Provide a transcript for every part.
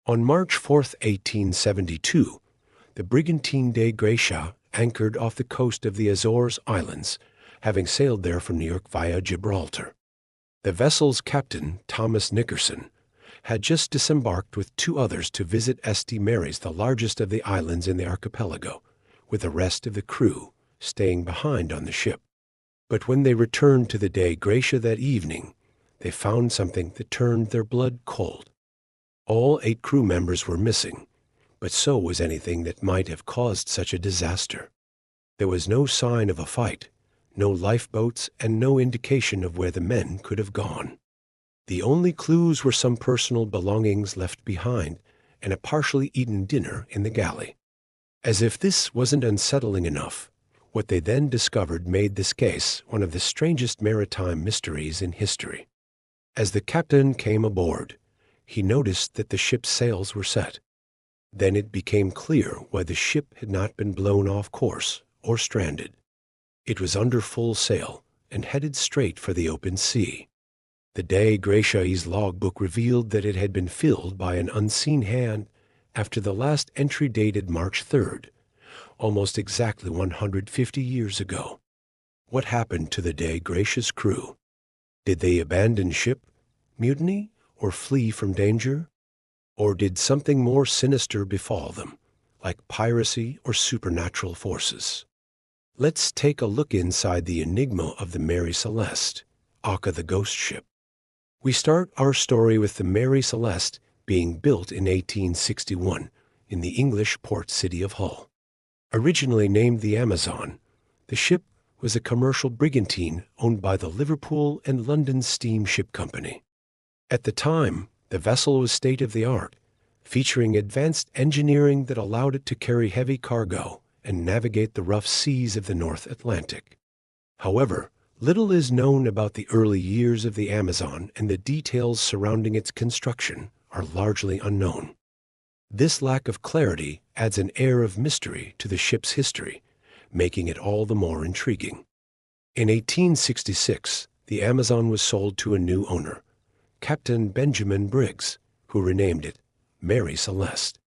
On March 4, 1872, the brigantine de Gracia anchored off the coast of the Azores Islands, having sailed there from New York via Gibraltar. The vessel's captain, Thomas Nickerson, had just disembarked with two others to visit St. Mary's, the largest of the islands in the archipelago, with the rest of the crew staying behind on the ship. But when they returned to the de Gracia that evening, they found something that turned their blood cold. All 8 crew members were missing, but so was anything that might have caused such a disaster. There was no sign of a fight, no lifeboats, and no indication of where the men could have gone. The only clues were some personal belongings left behind and a partially eaten dinner in the galley. As if this wasn't unsettling enough, what they then discovered made this case one of the strangest maritime mysteries in history. As the captain came aboard, he noticed that the ship's sails were set. Then it became clear why the ship had not been blown off course or stranded. It was under full sail and headed straight for the open sea. The de Gracia's logbook revealed that it had been filled by an unseen hand after the last entry dated March 3rd, almost exactly 150 years ago. What happened to the de Gracia's crew? Did they abandon ship, mutiny, or flee from danger? Or did something more sinister befall them, like piracy or supernatural forces? Let's take a look inside the enigma of the Mary Celeste, aka the ghost ship. We start our story with the Mary Celeste being built in 1861 in the English port city of Hull. Originally named the Amazon, the ship was a commercial brigantine owned by the Liverpool and London Steamship Company. At the time, the vessel was state-of-the-art, featuring advanced engineering that allowed it to carry heavy cargo and navigate the rough seas of the North Atlantic. However, little is known about the early years of the Amazon, and the details surrounding its construction are largely unknown. This lack of clarity adds an air of mystery to the ship's history, making it all the more intriguing. In 1866, the Amazon was sold to a new owner, Captain Benjamin Briggs, who renamed it Mary Celeste.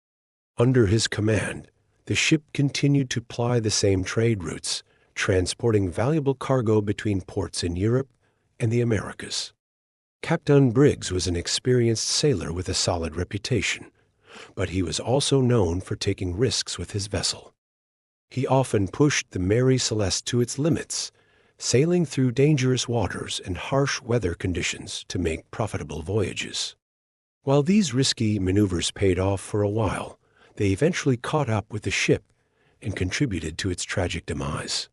Under his command, the ship continued to ply the same trade routes, transporting valuable cargo between ports in Europe and the Americas. Captain Briggs was an experienced sailor with a solid reputation, but he was also known for taking risks with his vessel. He often pushed the Mary Celeste to its limits, sailing through dangerous waters and harsh weather conditions to make profitable voyages. While these risky maneuvers paid off for a while, they eventually caught up with the ship and contributed to its tragic demise.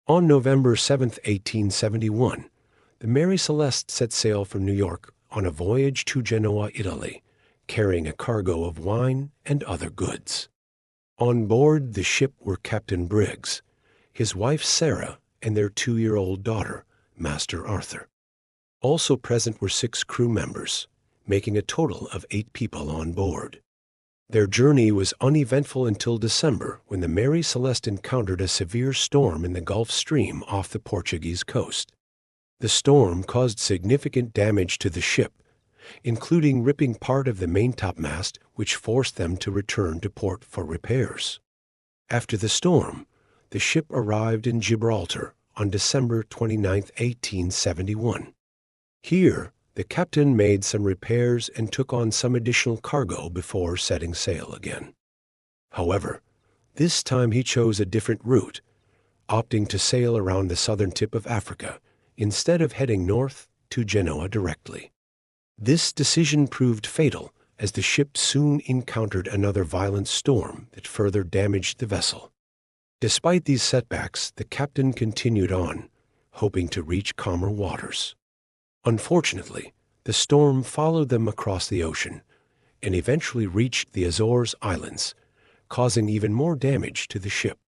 On November 7, 1871, the Mary Celeste set sail from New York on a voyage to Genoa, Italy, carrying a cargo of wine and other goods. On board the ship were Captain Briggs, his wife Sarah, and their 2-year-old daughter, Master Arthur. Also present were 6 crew members, making a total of 8 people on board. Their journey was uneventful until December, when the Mary Celeste encountered a severe storm in the Gulf Stream off the Portuguese coast. The storm caused significant damage to the ship, including ripping part of the maintopmast, which forced them to return to port for repairs. After the storm, the ship arrived in Gibraltar on December 29, 1871. Here, the captain made some repairs and took on some additional cargo before setting sail again. However, this time he chose a different route, opting to sail around the southern tip of Africa instead of heading north to Genoa directly. This decision proved fatal, as the ship soon encountered another violent storm that further damaged the vessel. Despite these setbacks, the captain continued on, hoping to reach calmer waters. Unfortunately, the storm followed them across the ocean and eventually reached the Azores Islands, causing even more damage to the ship.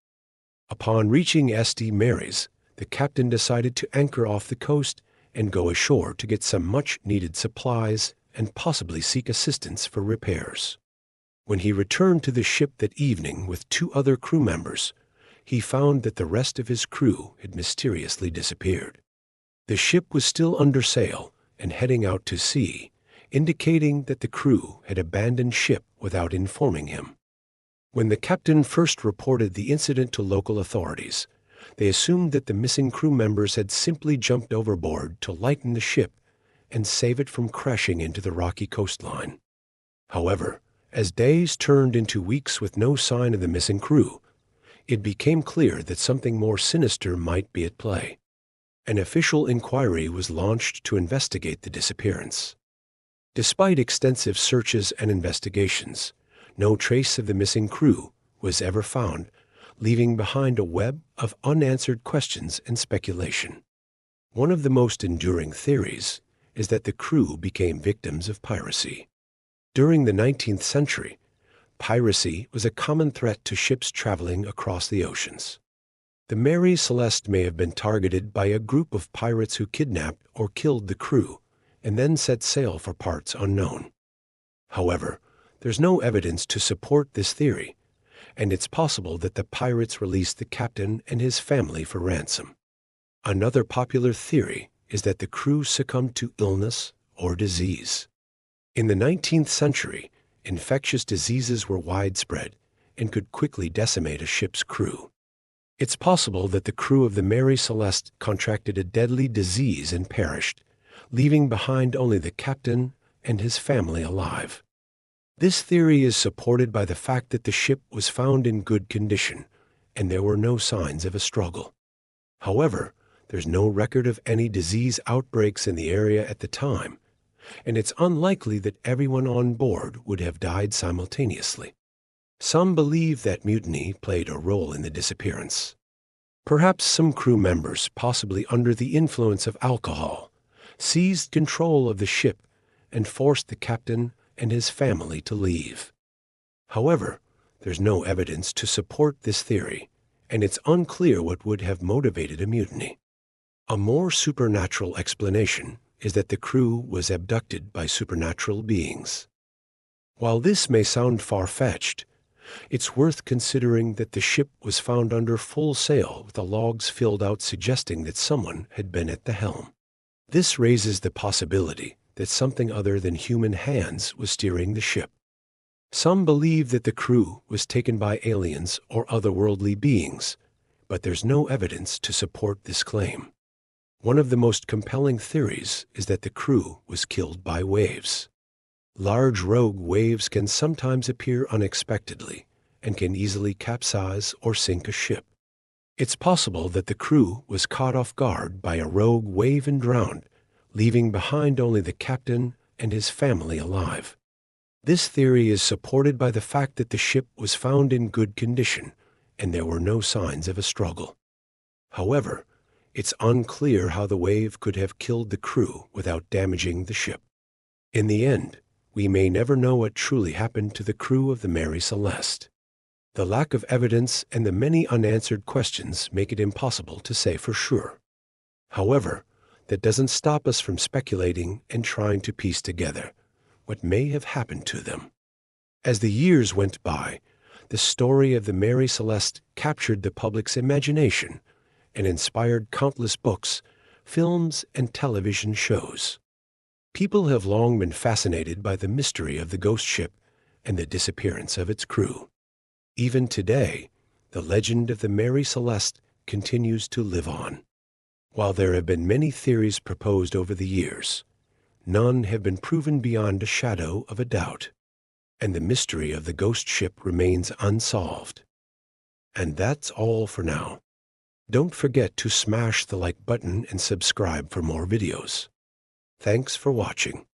Upon reaching St. Mary's, the captain decided to anchor off the coast and go ashore to get some much-needed supplies and possibly seek assistance for repairs. When he returned to the ship that evening with 2 other crew members, he found that the rest of his crew had mysteriously disappeared. The ship was still under sail and heading out to sea, indicating that the crew had abandoned ship without informing him. When the captain first reported the incident to local authorities, they assumed that the missing crew members had simply jumped overboard to lighten the ship and save it from crashing into the rocky coastline. However, as days turned into weeks with no sign of the missing crew, it became clear that something more sinister might be at play. An official inquiry was launched to investigate the disappearance. Despite extensive searches and investigations, no trace of the missing crew was ever found, leaving behind a web of unanswered questions and speculation. One of the most enduring theories is that the crew became victims of piracy. During the 19th century, piracy was a common threat to ships traveling across the oceans. The Mary Celeste may have been targeted by a group of pirates who kidnapped or killed the crew and then set sail for parts unknown. However, there's no evidence to support this theory, and it's possible that the pirates released the captain and his family for ransom. Another popular theory is that the crew succumbed to illness or disease. In the 19th century, infectious diseases were widespread and could quickly decimate a ship's crew. It's possible that the crew of the Mary Celeste contracted a deadly disease and perished, leaving behind only the captain and his family alive. This theory is supported by the fact that the ship was found in good condition and there were no signs of a struggle. However, there's no record of any disease outbreaks in the area at the time, and it's unlikely that everyone on board would have died simultaneously. Some believe that mutiny played a role in the disappearance. Perhaps some crew members, possibly under the influence of alcohol, seized control of the ship and forced the captain and his family to leave. However, there's no evidence to support this theory, and it's unclear what would have motivated a mutiny. A more supernatural explanation is that the crew was abducted by supernatural beings. While this may sound far-fetched, it's worth considering that the ship was found under full sail with the logs filled out suggesting that someone had been at the helm. This raises the possibility that something other than human hands was steering the ship. Some believe that the crew was taken by aliens or otherworldly beings, but there's no evidence to support this claim. One of the most compelling theories is that the crew was killed by waves. Large rogue waves can sometimes appear unexpectedly and can easily capsize or sink a ship. It's possible that the crew was caught off guard by a rogue wave and drowned, leaving behind only the captain and his family alive. This theory is supported by the fact that the ship was found in good condition and there were no signs of a struggle. However, it's unclear how the wave could have killed the crew without damaging the ship. In the end, we may never know what truly happened to the crew of the Mary Celeste. The lack of evidence and the many unanswered questions make it impossible to say for sure. However, that doesn't stop us from speculating and trying to piece together what may have happened to them. As the years went by, the story of the Mary Celeste captured the public's imagination and inspired countless books, films, and television shows. People have long been fascinated by the mystery of the ghost ship and the disappearance of its crew. Even today, the legend of the Mary Celeste continues to live on. While there have been many theories proposed over the years, none have been proven beyond a shadow of a doubt, and the mystery of the ghost ship remains unsolved. And that's all for now. Don't forget to smash the like button and subscribe for more videos. Thanks for watching.